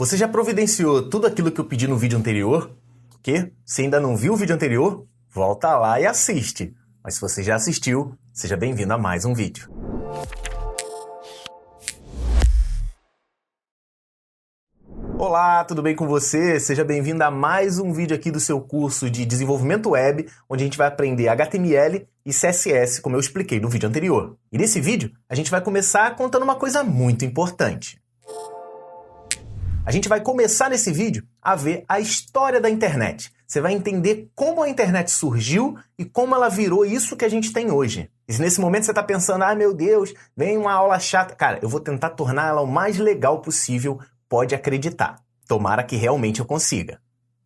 Você já providenciou tudo aquilo que eu pedi no vídeo anterior? Se ainda não viu o vídeo anterior, volta lá e assiste. Mas se você já assistiu, seja bem-vindo a mais um vídeo. Olá, tudo bem com você? Seja bem-vindo a mais um vídeo aqui do seu curso de Desenvolvimento Web, onde a gente vai aprender HTML e CSS, como eu expliquei no vídeo anterior. E nesse vídeo, a gente vai começar contando uma coisa muito importante. A gente vai começar nesse vídeo a ver a história da internet. Você vai entender como a internet surgiu e como ela virou isso que a gente tem hoje. E se nesse momento você está pensando, meu Deus, vem uma aula chata. Cara, eu vou tentar tornar ela o mais legal possível, pode acreditar. Tomara que realmente eu consiga.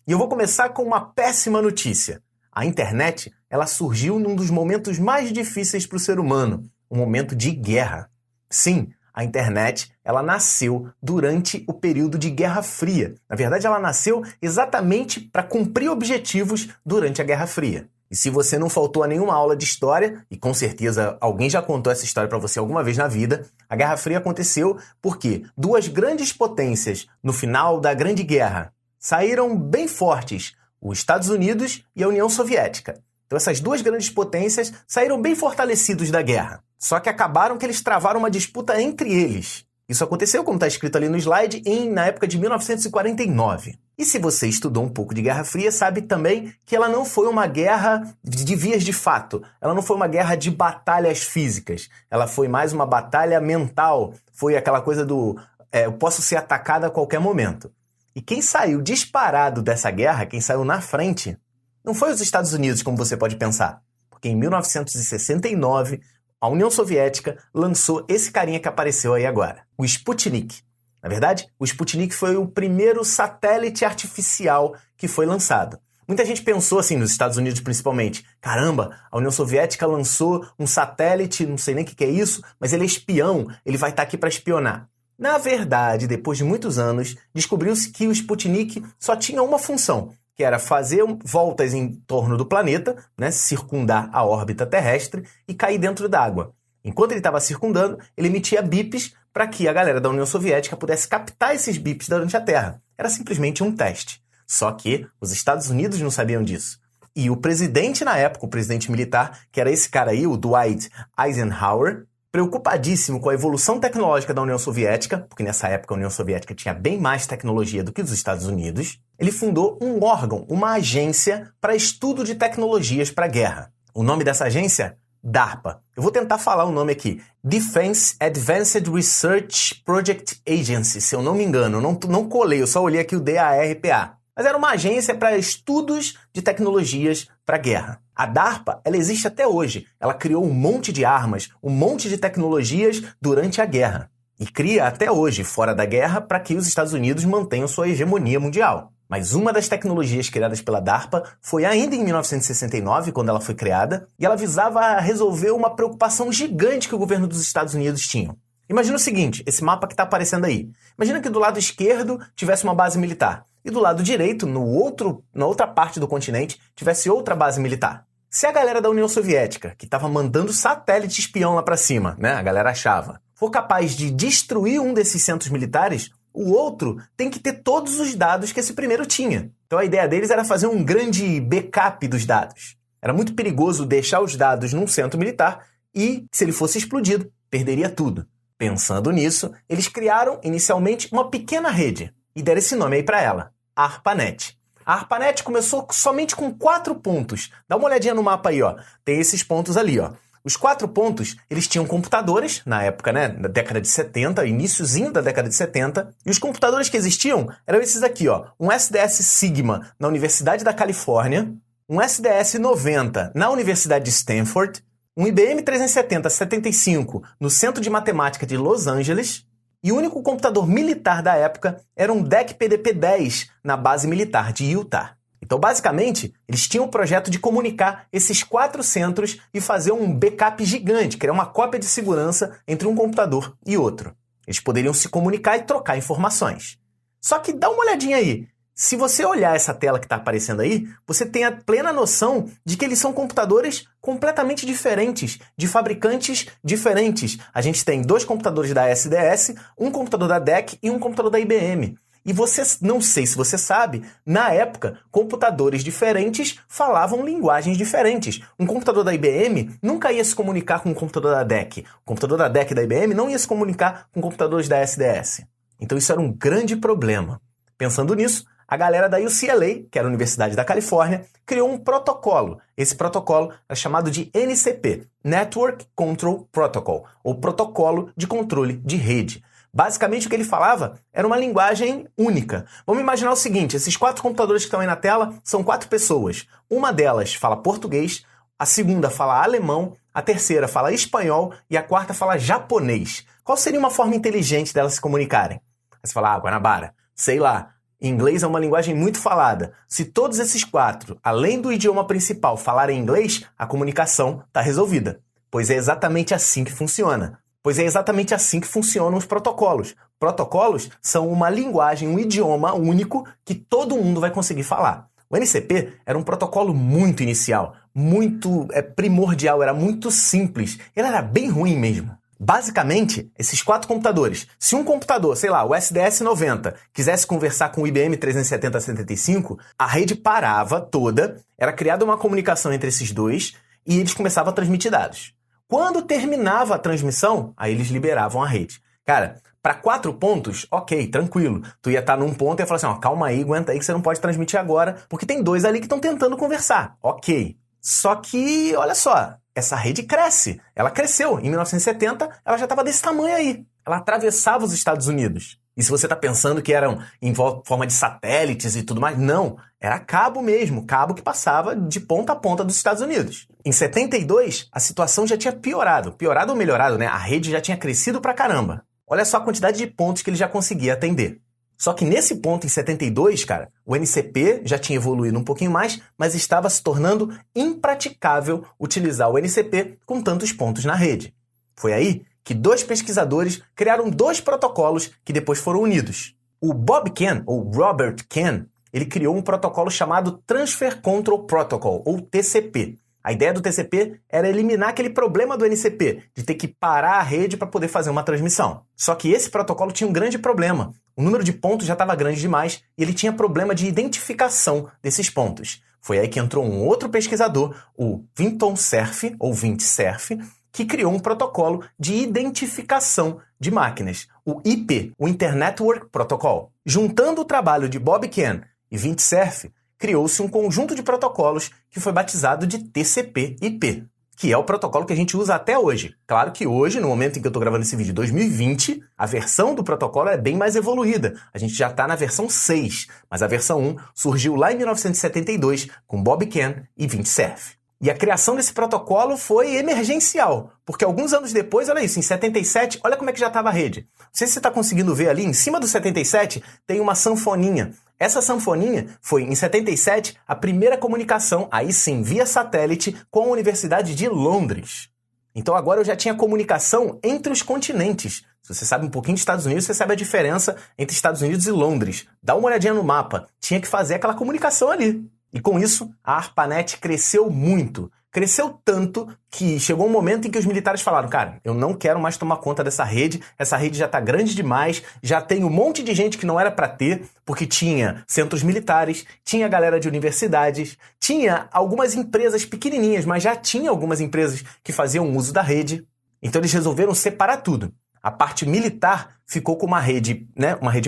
E eu vou começar com uma péssima notícia. A internet, ela surgiu num dos momentos mais difíceis para o ser humano, um momento de guerra. Sim, a internet, ela nasceu durante o período de Guerra Fria. Na verdade, ela nasceu exatamente para cumprir objetivos durante a Guerra Fria. E se você não faltou a nenhuma aula de história, e com certeza alguém já contou essa história para você alguma vez na vida, a Guerra Fria aconteceu porque duas grandes potências no final da Grande Guerra saíram bem fortes, os Estados Unidos e a União Soviética. Então essas duas grandes potências saíram bem fortalecidos da guerra. Só que acabaram que eles travaram uma disputa entre eles. Isso aconteceu, como está escrito ali no slide, na época de 1949. E se você estudou um pouco de Guerra Fria, sabe também que ela não foi uma guerra de vias de fato. Ela não foi uma guerra de batalhas físicas. Ela foi mais uma batalha mental. Foi aquela coisa do eu posso ser atacado a qualquer momento. E quem saiu disparado dessa guerra, quem saiu na frente, não foi os Estados Unidos, como você pode pensar. Porque em 1969... a União Soviética lançou esse carinha que apareceu aí agora, o Sputnik. Na verdade, o Sputnik foi o primeiro satélite artificial que foi lançado. Muita gente pensou assim, nos Estados Unidos principalmente, caramba, a União Soviética lançou um satélite, não sei nem o que é isso, mas ele é espião, ele vai estar aqui para espionar. Na verdade, depois de muitos anos, descobriu-se que o Sputnik só tinha uma função, que era fazer voltas em torno do planeta, circundar a órbita terrestre e cair dentro d'água. Enquanto ele estava circundando, ele emitia bips para que a galera da União Soviética pudesse captar esses bips durante a Terra. Era simplesmente um teste. Só que os Estados Unidos não sabiam disso. E o presidente na época, o presidente militar, que era esse cara aí, o Dwight Eisenhower, preocupadíssimo com a evolução tecnológica da União Soviética, porque nessa época a União Soviética tinha bem mais tecnologia do que os Estados Unidos, ele fundou um órgão, uma agência para estudo de tecnologias para a guerra. O nome dessa agência? DARPA. Eu vou tentar falar o nome aqui. Defense Advanced Research Project Agency, se eu não me engano. Não colei, eu só olhei aqui o DARPA. Mas era uma agência para estudos de tecnologias para a guerra. A DARPA, ela existe até hoje. Ela criou um monte de armas, um monte de tecnologias durante a guerra. E cria até hoje, fora da guerra, para que os Estados Unidos mantenham sua hegemonia mundial. Mas uma das tecnologias criadas pela DARPA foi ainda em 1969, quando ela foi criada, e ela visava resolver uma preocupação gigante que o governo dos Estados Unidos tinha. Imagina o seguinte, esse mapa que está aparecendo aí. Imagina que do lado esquerdo tivesse uma base militar. E do lado direito, na outra parte do continente, tivesse outra base militar. Se a galera da União Soviética, que estava mandando satélite espião lá para cima, a galera achava, for capaz de destruir um desses centros militares, o outro tem que ter todos os dados que esse primeiro tinha. Então a ideia deles era fazer um grande backup dos dados. Era muito perigoso deixar os dados num centro militar e, se ele fosse explodido, perderia tudo. Pensando nisso, eles criaram inicialmente uma pequena rede e deram esse nome aí para ela, ARPANET. A ARPANET começou somente com 4 pontos. Dá uma olhadinha no mapa aí, ó. Tem esses pontos ali, ó. Os 4 pontos, eles tinham computadores, na época, na década de 70, iniciozinho da década de 70, e os computadores que existiam eram esses aqui, ó. Um SDS Sigma na Universidade da Califórnia, um SDS 90 na Universidade de Stanford, um IBM 370-75 no Centro de Matemática de Los Angeles, e o único computador militar da época era um DEC PDP-10 na base militar de Utah. Então, basicamente, eles tinham o projeto de comunicar esses 4 centros e fazer um backup gigante, criar uma cópia de segurança entre um computador e outro. Eles poderiam se comunicar e trocar informações. Só que dá uma olhadinha aí. Se você olhar essa tela que está aparecendo aí, você tem a plena noção de que eles são computadores completamente diferentes, de fabricantes diferentes. A gente tem 2 computadores da SDS, um computador da DEC e um computador da IBM. E não sei se você sabe, na época, computadores diferentes falavam linguagens diferentes. Um computador da IBM nunca ia se comunicar com um computador da DEC. O computador da DEC da IBM não ia se comunicar com computadores da SDS. Então isso era um grande problema. Pensando nisso, a galera da UCLA, que era a Universidade da Califórnia, criou um protocolo. Esse protocolo é chamado de NCP, Network Control Protocol, ou Protocolo de Controle de Rede. Basicamente, o que ele falava era uma linguagem única. Vamos imaginar o seguinte, esses 4 computadores que estão aí na tela são 4 pessoas. Uma delas fala português, a segunda fala alemão, a terceira fala espanhol e a quarta fala japonês. Qual seria uma forma inteligente delas se comunicarem? Aí você fala, Guanabara, sei lá. Inglês é uma linguagem muito falada. Se todos esses 4, além do idioma principal, falarem inglês, a comunicação está resolvida. Pois é exatamente assim que funciona. Pois é exatamente assim que funcionam os protocolos. Protocolos são uma linguagem, um idioma único que todo mundo vai conseguir falar. O NCP era um protocolo muito inicial, muito primordial, era muito simples. Ele era bem ruim mesmo. Basicamente, esses 4 computadores, se um computador, sei lá, o SDS-90, quisesse conversar com o IBM 370-75, a rede parava toda, era criada uma comunicação entre esses dois e eles começavam a transmitir dados. Quando terminava a transmissão, aí eles liberavam a rede. Cara, para 4 pontos, ok, tranquilo. Tu ia estar num ponto e ia falar assim, ó, calma aí, aguenta aí que você não pode transmitir agora, porque tem 2 ali que estão tentando conversar. Ok. Só que, olha só, essa rede cresce. Ela cresceu. Em 1970, ela já estava desse tamanho aí. Ela atravessava os Estados Unidos. E se você está pensando que eram em forma de satélites e tudo mais, não. Era cabo mesmo, cabo que passava de ponta a ponta dos Estados Unidos. Em 72, a situação já tinha piorado. Piorado ou melhorado, né? A rede já tinha crescido pra caramba. Olha só a quantidade de pontos que ele já conseguia atender. Só que nesse ponto, em 72, cara, o NCP já tinha evoluído um pouquinho mais, mas estava se tornando impraticável utilizar o NCP com tantos pontos na rede. Foi aí que 2 pesquisadores criaram 2 protocolos que depois foram unidos. O Bob Kahn, ou Robert Kahn, ele criou um protocolo chamado Transfer Control Protocol, ou TCP. A ideia do TCP era eliminar aquele problema do NCP, de ter que parar a rede para poder fazer uma transmissão. Só que esse protocolo tinha um grande problema. O número de pontos já estava grande demais e ele tinha problema de identificação desses pontos. Foi aí que entrou um outro pesquisador, o Vinton Cerf, ou Vint Cerf, que criou um protocolo de identificação de máquinas, o IP, o Internet Work Protocol. Juntando o trabalho de Bob Kahn e Vint Cerf, criou-se um conjunto de protocolos que foi batizado de TCP/IP, que é o protocolo que a gente usa até hoje. Claro que hoje, no momento em que eu estou gravando esse vídeo, 2020, a versão do protocolo é bem mais evoluída. A gente já está na versão 6, mas a versão 1 surgiu lá em 1972 com Bob Kahn e Vint Cerf. E a criação desse protocolo foi emergencial, porque alguns anos depois, olha isso, em 77, olha como é que já estava a rede. Não sei se você está conseguindo ver ali, em cima do 77 tem uma sanfoninha. Essa sanfoninha foi, em 77, a primeira comunicação, aí sim, via satélite, com a Universidade de Londres. Então agora eu já tinha comunicação entre os continentes. Se você sabe um pouquinho de Estados Unidos, você sabe a diferença entre Estados Unidos e Londres. Dá uma olhadinha no mapa. Tinha que fazer aquela comunicação ali. E com isso, a ARPANET cresceu muito. Cresceu tanto que chegou um momento em que os militares falaram, cara, eu não quero mais tomar conta dessa rede, essa rede já está grande demais, já tem um monte de gente que não era para ter, porque tinha centros militares, tinha galera de universidades, tinha algumas empresas pequenininhas, mas já tinha algumas empresas que faziam uso da rede. Então eles resolveram separar tudo. A parte militar ficou com uma rede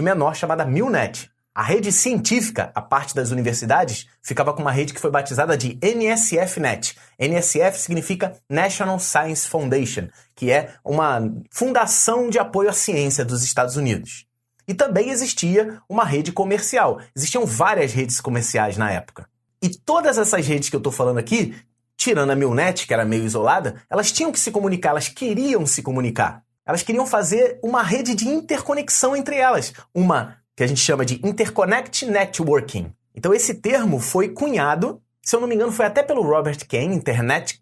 menor chamada MILNET. A rede científica, a parte das universidades, ficava com uma rede que foi batizada de NSF-Net. NSF significa National Science Foundation, que é uma fundação de apoio à ciência dos Estados Unidos. E também existia uma rede comercial. Existiam várias redes comerciais na época. E todas essas redes que eu estou falando aqui, tirando a MILNET, que era meio isolada, elas tinham que se comunicar, elas queriam se comunicar. Elas queriam fazer uma rede de interconexão entre elas, uma que a gente chama de Interconnect Networking. Então esse termo foi cunhado, se eu não me engano, foi até pelo Robert Kahn,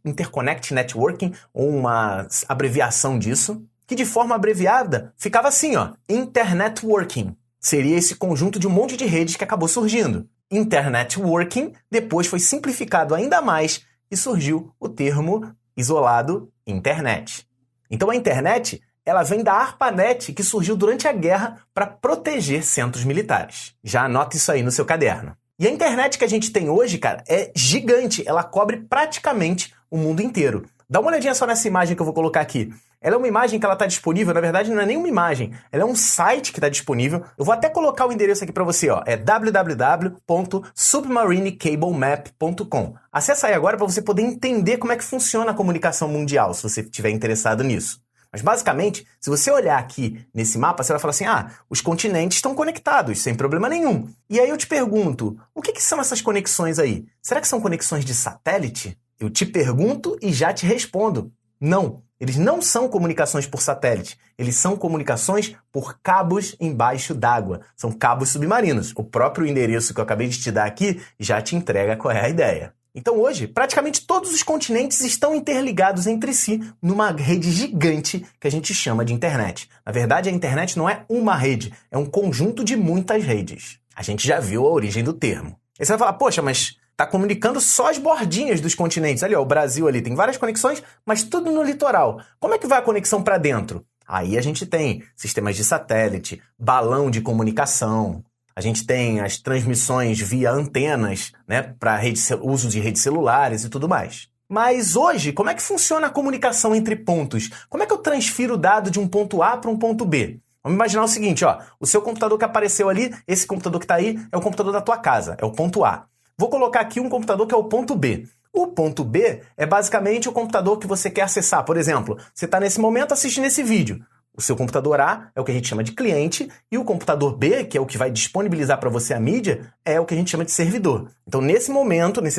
Interconnect Networking, ou uma abreviação disso, que de forma abreviada ficava assim, ó, Internetworking. Seria esse conjunto de um monte de redes que acabou surgindo. Internetworking depois foi simplificado ainda mais e surgiu o termo isolado Internet. Então a internet ela vem da ARPANET, que surgiu durante a guerra para proteger centros militares. Já anota isso aí no seu caderno. E a internet que a gente tem hoje, cara, é gigante. Ela cobre praticamente o mundo inteiro. Dá uma olhadinha só nessa imagem que eu vou colocar aqui. Ela é uma imagem que ela está disponível, na verdade não é nenhuma imagem, ela é um site que está disponível. Eu vou até colocar o endereço aqui para você, ó. É www.submarinecablemap.com. Acessa aí agora para você poder entender como é que funciona a comunicação mundial, se você estiver interessado nisso. Mas basicamente, se você olhar aqui nesse mapa, você vai falar assim, os continentes estão conectados, sem problema nenhum. E aí eu te pergunto, o que são essas conexões aí? Será que são conexões de satélite? Eu te pergunto e já te respondo. Não. Eles não são comunicações por satélite, eles são comunicações por cabos embaixo d'água. São cabos submarinos. O próprio endereço que eu acabei de te dar aqui já te entrega qual é a ideia. Então hoje, praticamente todos os continentes estão interligados entre si numa rede gigante que a gente chama de internet. Na verdade, a internet não é uma rede, é um conjunto de muitas redes. A gente já viu a origem do termo. Aí você vai falar, poxa, mas tá comunicando só as bordinhas dos continentes. Ali, ó, o Brasil ali tem várias conexões, mas tudo no litoral. Como é que vai a conexão para dentro? Aí a gente tem sistemas de satélite, balão de comunicação, a gente tem as transmissões via antenas, né, para uso de redes celulares e tudo mais. Mas hoje, como é que funciona a comunicação entre pontos? Como é que eu transfiro o dado de um ponto A para um ponto B? Vamos imaginar o seguinte, ó, o seu computador que apareceu ali, esse computador que está aí, é o computador da tua casa, é o ponto A. Vou colocar aqui um computador que é o ponto B. O ponto B é basicamente o computador que você quer acessar. Por exemplo, você está nesse momento assistindo esse vídeo. O seu computador A é o que a gente chama de cliente e o computador B, que é o que vai disponibilizar para você a mídia, é o que a gente chama de servidor. Então, nesse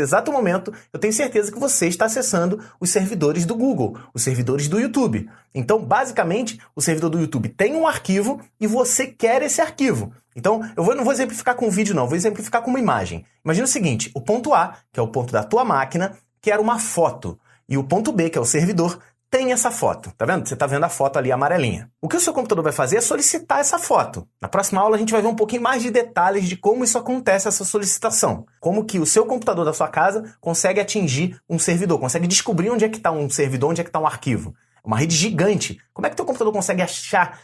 exato momento, eu tenho certeza que você está acessando os servidores do Google, os servidores do YouTube. Então, basicamente, o servidor do YouTube tem um arquivo e você quer esse arquivo. Então, não vou exemplificar com um vídeo, não. Vou exemplificar com uma imagem. Imagina o seguinte, o ponto A, que é o ponto da tua máquina, quer uma foto. E o ponto B, que é o servidor, tem essa foto. Tá vendo? Você tá vendo a foto ali amarelinha. O que o seu computador vai fazer é solicitar essa foto. Na próxima aula a gente vai ver um pouquinho mais de detalhes de como isso acontece, essa solicitação. Como que o seu computador da sua casa consegue atingir um servidor, consegue descobrir onde é que está um servidor, onde é que está um arquivo. Uma rede gigante. Como é que o teu computador consegue achar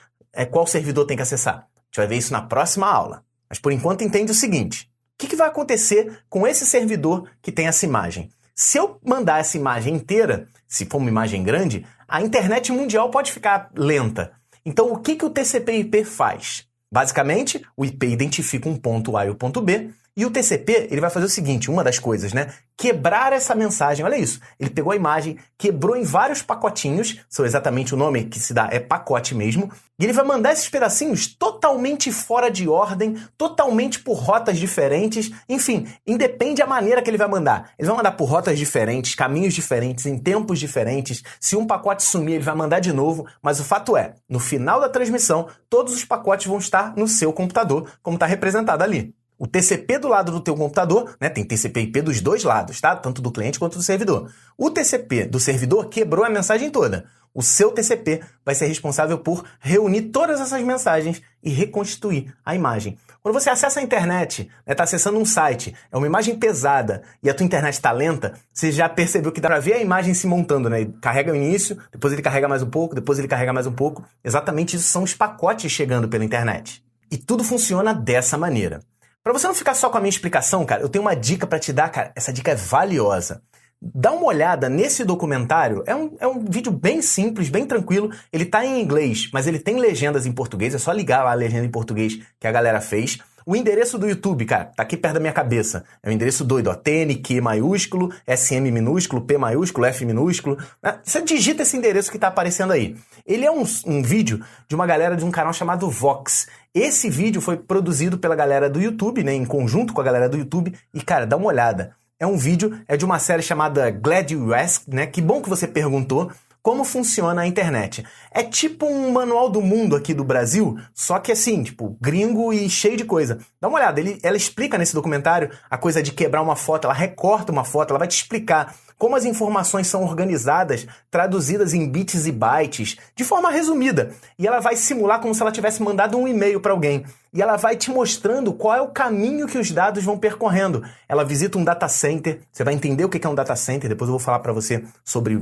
qual servidor tem que acessar? A gente vai ver isso na próxima aula. Mas por enquanto entende o seguinte. O que vai acontecer com esse servidor que tem essa imagem? Se eu mandar essa imagem inteira, se for uma imagem grande, a internet mundial pode ficar lenta. Então, o que o TCP/IP faz? Basicamente, o IP identifica um ponto A e o ponto B, e o TCP ele vai fazer o seguinte, uma das coisas, né? Quebrar essa mensagem. Olha isso. Ele pegou a imagem, quebrou em vários pacotinhos, são exatamente o nome que se dá, é pacote mesmo, e ele vai mandar esses pedacinhos totalmente fora de ordem, totalmente por rotas diferentes, enfim, independe a maneira que ele vai mandar. Ele vai mandar por rotas diferentes, caminhos diferentes, em tempos diferentes. Se um pacote sumir, ele vai mandar de novo, mas o fato é, no final da transmissão, todos os pacotes vão estar no seu computador, como está representado ali. O TCP do lado do teu computador, né, tem TCP/IP dos dois lados, tá? Tanto do cliente quanto do servidor. O TCP do servidor quebrou a mensagem toda. O seu TCP vai ser responsável por reunir todas essas mensagens e reconstituir a imagem. Quando você acessa a internet, está acessando um site, é uma imagem pesada e a tua internet está lenta, você já percebeu que dá para ver a imagem se montando, né? Ele carrega o início, depois ele carrega mais um pouco, depois ele carrega mais um pouco. Exatamente isso são os pacotes chegando pela internet. E tudo funciona dessa maneira. Para você não ficar só com a minha explicação, cara, eu tenho uma dica para te dar, cara. Essa dica é valiosa. Dá uma olhada nesse documentário. É um vídeo bem simples, bem tranquilo. Ele tá em inglês, mas ele tem legendas em português. É só ligar lá a legenda em português que a galera fez. O endereço do YouTube, cara, tá aqui perto da minha cabeça. É um endereço doido, ó. TNQ maiúsculo, SM minúsculo, P maiúsculo, F minúsculo. Você digita esse endereço que tá aparecendo aí. Ele é um vídeo de uma galera de um canal chamado Vox. Esse vídeo foi produzido pela galera do YouTube, né, em conjunto com a galera do YouTube. E, cara, dá uma olhada. É um vídeo, é de uma série chamada Glad You Asked, né? Que bom que você perguntou. Como funciona a internet. É tipo um manual do mundo aqui do Brasil, só que assim, tipo, gringo e cheio de coisa. Dá uma olhada, ela explica nesse documentário a coisa de quebrar uma foto, ela recorta uma foto, ela vai te explicar como as informações são organizadas, traduzidas em bits e bytes, de forma resumida. E ela vai simular como se ela tivesse mandado um e-mail para alguém. e ela vai te mostrando qual é o caminho que os dados vão percorrendo. Ela visita um data center, você vai entender o que é um data center, depois eu vou falar para você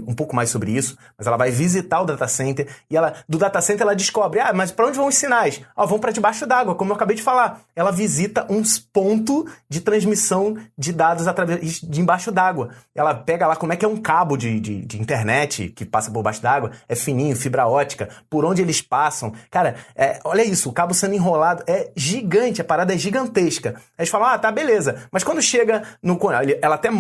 um pouco mais sobre isso, mas ela vai visitar o data center e do data center ela descobre, mas para onde vão os sinais? Vão para debaixo d'água, como eu acabei de falar. Ela visita uns pontos de transmissão de dados através de embaixo d'água. Ela pega lá como é que é um cabo de internet que passa por baixo d'água, é fininho, fibra ótica, por onde eles passam. Cara, olha isso, o cabo sendo enrolado é gigante, a parada é gigantesca. Aí eles falam, tá, beleza. Mas quando chega no...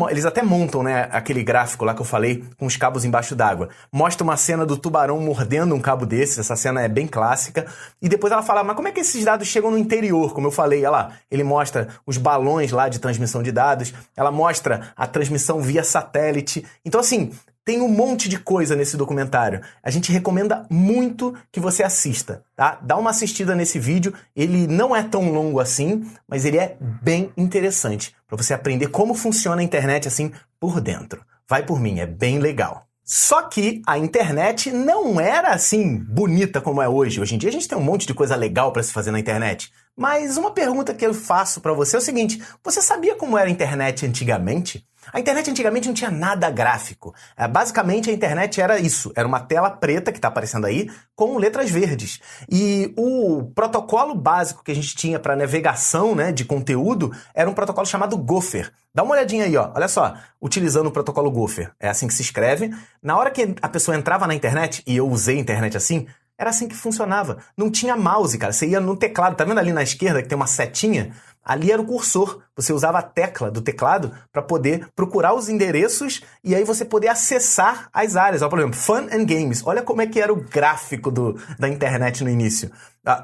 Eles até montam, né, aquele gráfico lá que eu falei, com os cabos embaixo d'água. Mostra uma cena do tubarão mordendo um cabo desses, essa cena é bem clássica. E depois ela fala, mas como é que esses dados chegam no interior? Como eu falei, olha lá, ele mostra os balões lá de transmissão de dados, ela mostra a transmissão via satélite. Então, assim, tem um monte de coisa nesse documentário. A gente recomenda muito que você assista, tá? Dá uma assistida nesse vídeo. Ele não é tão longo assim, mas ele é bem interessante para você aprender como funciona a internet assim por dentro. Vai por mim, é bem legal. Só que a internet não era assim bonita como é hoje. Hoje em dia a gente tem um monte de coisa legal para se fazer na internet. Mas uma pergunta que eu faço para você é o seguinte: você sabia como era a internet antigamente? A internet antigamente não tinha nada gráfico. Basicamente a internet era isso, era uma tela preta que está aparecendo aí com letras verdes. E o protocolo básico que a gente tinha para navegação, né, de conteúdo era um protocolo chamado Gopher. Dá uma olhadinha aí, ó. Olha só, utilizando o protocolo Gopher. É assim que se escreve. Na hora que a pessoa entrava na internet, e eu usei a internet assim, era assim que funcionava. Não tinha mouse, cara. Você ia no teclado. Tá vendo ali na esquerda que tem uma setinha? Ali era o cursor. Você usava a tecla do teclado para poder procurar os endereços e aí você poder acessar as áreas. Ó, por exemplo, Fun and Games. Olha como é que era o gráfico da internet no início.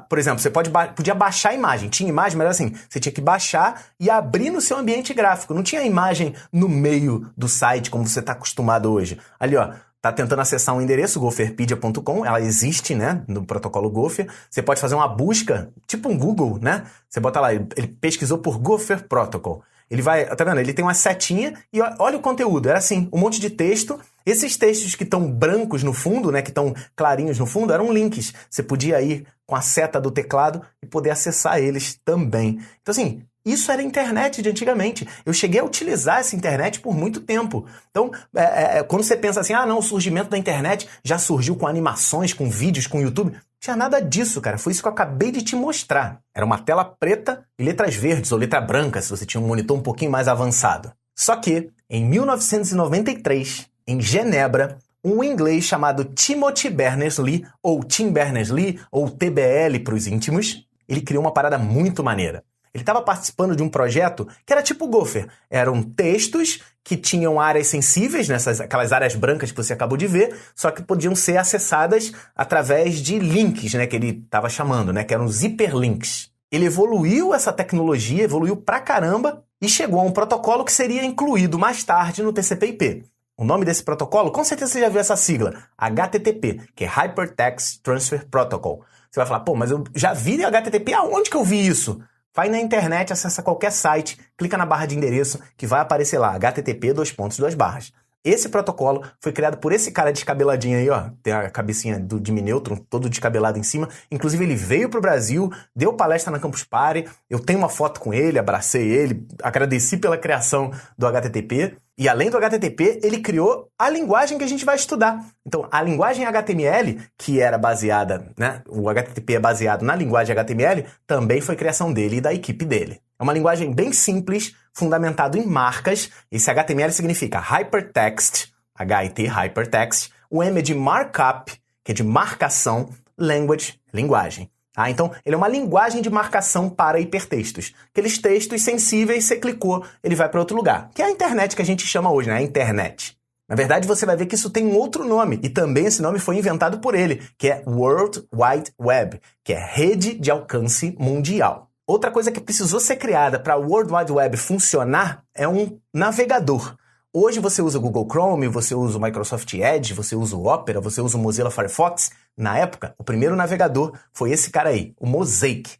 Por exemplo, você podia baixar a imagem. Tinha imagem, mas era assim, você tinha que baixar e abrir no seu ambiente gráfico. Não tinha imagem no meio do site como você está acostumado hoje. Ali, ó. Tá tentando acessar um endereço, gopherpedia.com, ela existe, né, no protocolo Gopher. Você pode fazer uma busca, tipo um Google, né? Você bota lá, ele pesquisou por Gopher Protocol. Ele vai, tá vendo? Ele tem uma setinha e olha o conteúdo, era assim, um monte de texto. Esses textos que estão brancos no fundo, né, que estão clarinhos no fundo, eram links. Você podia ir com a seta do teclado e poder acessar eles também. Então, assim, isso era a internet de antigamente. Eu cheguei a utilizar essa internet por muito tempo. Então, quando você pensa assim, não, o surgimento da internet já surgiu com animações, com vídeos, com YouTube. Não tinha nada disso, cara. Foi isso que eu acabei de te mostrar. Era uma tela preta e letras verdes ou letra branca, se você tinha um monitor um pouquinho mais avançado. Só que, em 1993, em Genebra, um inglês chamado Timothy Berners-Lee, ou Tim Berners-Lee, ou TBL para os íntimos, ele criou uma parada muito maneira. Ele estava participando de um projeto que era tipo Gopher. Eram textos que tinham áreas sensíveis, aquelas áreas brancas que você acabou de ver, só que podiam ser acessadas através de links, né, que ele estava chamando, né, que eram os hiperlinks. Ele evoluiu essa tecnologia, evoluiu pra caramba e chegou a um protocolo que seria incluído mais tarde no TCP/IP. O nome desse protocolo, com certeza você já viu essa sigla, HTTP, que é Hypertext Transfer Protocol. Você vai falar, mas eu já vi HTTP, aonde que eu vi isso? Vai na internet, acessa qualquer site, clica na barra de endereço que vai aparecer lá, http://. Esse protocolo foi criado por esse cara descabeladinho aí, ó. Tem a cabecinha do Jimmy Neutron, todo descabelado em cima. Inclusive, ele veio pro Brasil, deu palestra na Campus Party. Eu tenho uma foto com ele, abracei ele, agradeci pela criação do HTTP. E além do HTTP, ele criou a linguagem que a gente vai estudar. Então, a linguagem HTML, que era baseada, né? O HTTP é baseado na linguagem HTML, também foi criação dele e da equipe dele. É uma linguagem bem simples, fundamentado em marcas. Esse HTML significa Hypertext, HIT, Hypertext. O M é de Markup, que é de marcação, Language, linguagem. Então, ele é uma linguagem de marcação para hipertextos. Aqueles textos sensíveis, você clicou, ele vai para outro lugar. Que é a internet que a gente chama hoje, né? A internet. Na verdade, você vai ver que isso tem um outro nome. E também esse nome foi inventado por ele, que é World Wide Web, que é rede de alcance mundial. Outra coisa que precisou ser criada para o World Wide Web funcionar é um navegador. Hoje você usa o Google Chrome, você usa o Microsoft Edge, você usa o Opera, você usa o Mozilla Firefox. Na época, o primeiro navegador foi esse cara aí, o Mosaic.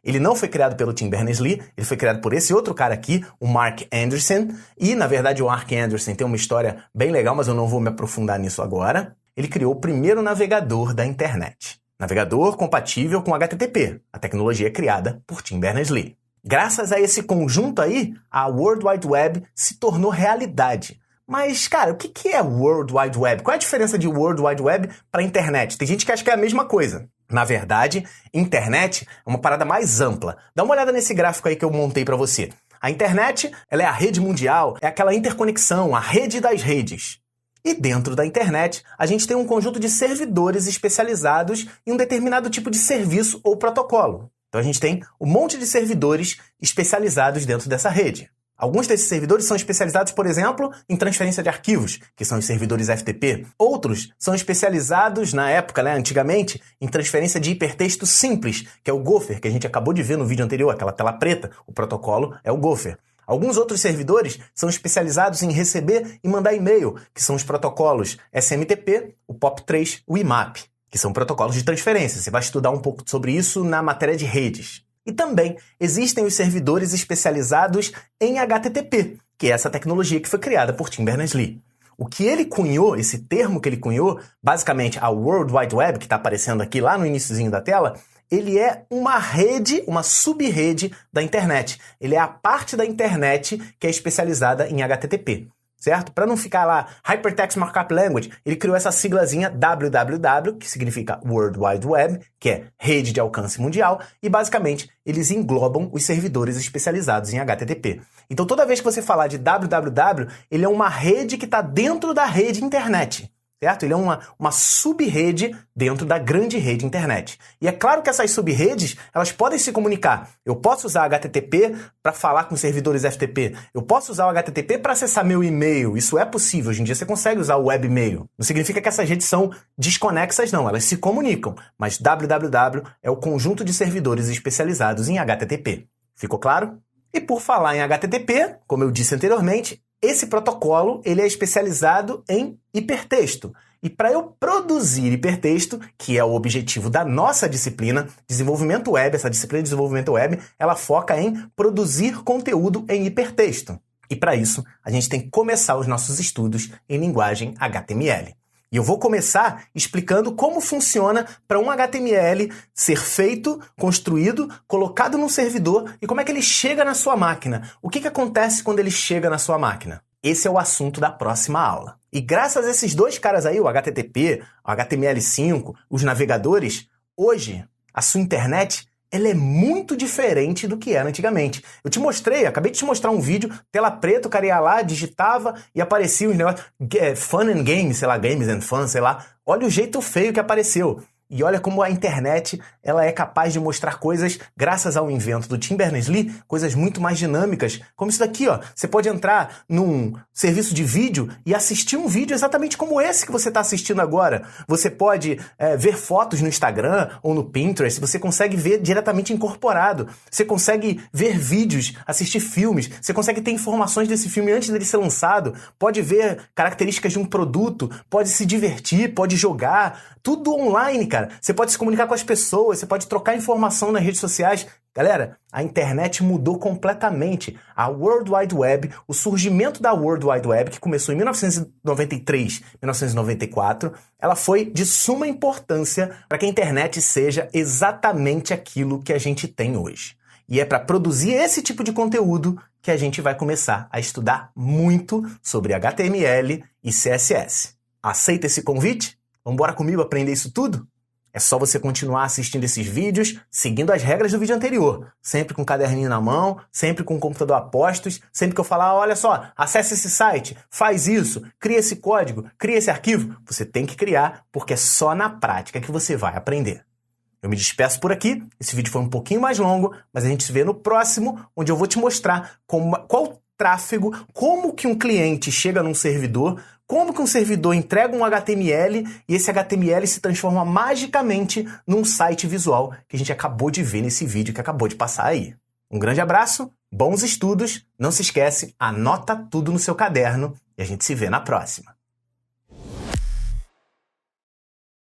Ele não foi criado pelo Tim Berners-Lee, ele foi criado por esse outro cara aqui, o Mark Anderson. E, na verdade, o Mark Anderson tem uma história bem legal, mas eu não vou me aprofundar nisso agora. Ele criou o primeiro navegador da internet. Navegador compatível com HTTP, a tecnologia criada por Tim Berners-Lee. Graças a esse conjunto aí, a World Wide Web se tornou realidade. Mas, cara, o que é World Wide Web? Qual é a diferença de World Wide Web para internet? Tem gente que acha que é a mesma coisa. Na verdade, internet é uma parada mais ampla. Dá uma olhada nesse gráfico aí que eu montei para você. A internet, ela é a rede mundial, é aquela interconexão, a rede das redes. E dentro da internet, a gente tem um conjunto de servidores especializados em um determinado tipo de serviço ou protocolo. Então a gente tem um monte de servidores especializados dentro dessa rede. Alguns desses servidores são especializados, por exemplo, em transferência de arquivos, que são os servidores FTP. Outros são especializados, na época, antigamente, em transferência de hipertexto simples, que é o Gopher, que a gente acabou de ver no vídeo anterior, aquela tela preta. O protocolo é o Gopher. Alguns outros servidores são especializados em receber e mandar e-mail, que são os protocolos SMTP, o POP3, o IMAP, que são protocolos de transferência. Você vai estudar um pouco sobre isso na matéria de redes. E também existem os servidores especializados em HTTP, que é essa tecnologia que foi criada por Tim Berners-Lee. O que ele cunhou, esse termo que ele cunhou, basicamente a World Wide Web, que está aparecendo aqui lá no iniciozinho da tela, ele é uma rede, uma sub-rede da internet. Ele é a parte da internet que é especializada em HTTP. Certo? Para não ficar lá Hypertext Markup Language, ele criou essa siglazinha WWW, que significa World Wide Web, que é rede de alcance mundial, e basicamente eles englobam os servidores especializados em HTTP. Então toda vez que você falar de WWW, ele é uma rede que está dentro da rede internet. Certo? Ele é uma sub-rede dentro da grande rede internet. E é claro que essas sub-redes, elas podem se comunicar. Eu posso usar HTTP para falar com servidores FTP. Eu posso usar o HTTP para acessar meu e-mail. Isso é possível. Hoje em dia você consegue usar o webmail. Não significa que essas redes são desconexas, não. Elas se comunicam. Mas WWW é o conjunto de servidores especializados em HTTP. Ficou claro? E por falar em HTTP, como eu disse anteriormente, esse protocolo ele é especializado em hipertexto. E para eu produzir hipertexto, que é o objetivo da nossa disciplina, desenvolvimento web, essa disciplina de desenvolvimento web, ela foca em produzir conteúdo em hipertexto. E para isso, a gente tem que começar os nossos estudos em linguagem HTML. E eu vou começar explicando como funciona para um HTML ser feito, construído, colocado num servidor e como é que ele chega na sua máquina. O que acontece quando ele chega na sua máquina? Esse é o assunto da próxima aula. E graças a esses dois caras aí, o HTTP, o HTML5, os navegadores, hoje a sua internet ela é muito diferente do que era antigamente. Eu te mostrei, acabei de te mostrar um vídeo, tela preta, o cara ia lá, digitava e aparecia uns negócios, fun and games, sei lá, games and fun, sei lá. Olha o jeito feio que apareceu. E olha como a internet ela é capaz de mostrar coisas, graças ao invento do Tim Berners-Lee, coisas muito mais dinâmicas, como isso daqui, ó. Você pode entrar num serviço de vídeo e assistir um vídeo exatamente como esse que você está assistindo agora. Você pode ver fotos no Instagram ou no Pinterest, você consegue ver diretamente incorporado. Você consegue ver vídeos, assistir filmes, você consegue ter informações desse filme antes dele ser lançado, pode ver características de um produto, pode se divertir, pode jogar, tudo online, cara. Você pode se comunicar com as pessoas, você pode trocar informação nas redes sociais. Galera, a internet mudou completamente. A World Wide Web, o surgimento da World Wide Web, que começou em 1993, 1994, ela foi de suma importância para que a internet seja exatamente aquilo que a gente tem hoje. E é para produzir esse tipo de conteúdo que a gente vai começar a estudar muito sobre HTML e CSS. Aceita esse convite? Vamos embora comigo aprender isso tudo? É só você continuar assistindo esses vídeos, seguindo as regras do vídeo anterior. Sempre com o caderninho na mão, sempre com o computador a postos, sempre que eu falar, olha só, acesse esse site, faz isso, cria esse código, cria esse arquivo, você tem que criar, porque é só na prática que você vai aprender. Eu me despeço por aqui, esse vídeo foi um pouquinho mais longo, mas a gente se vê no próximo, onde eu vou te mostrar qual tráfego, como que um cliente chega num servidor, como que um servidor entrega um HTML e esse HTML se transforma magicamente num site visual que a gente acabou de ver nesse vídeo que acabou de passar aí. Um grande abraço, bons estudos, não se esquece, anota tudo no seu caderno e a gente se vê na próxima.